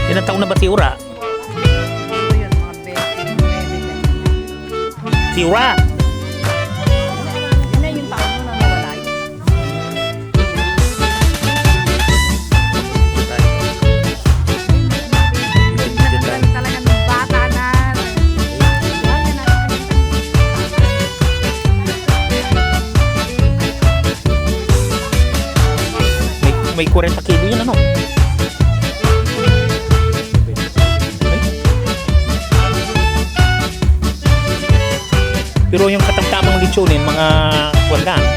Ilang taon na ba si Ura? Si Ura! Yan na yung taon mo na nawala. Talaga ng bata na. May 40 kilo yun, ano? Pero yung katamtamang litsunin, mga wala.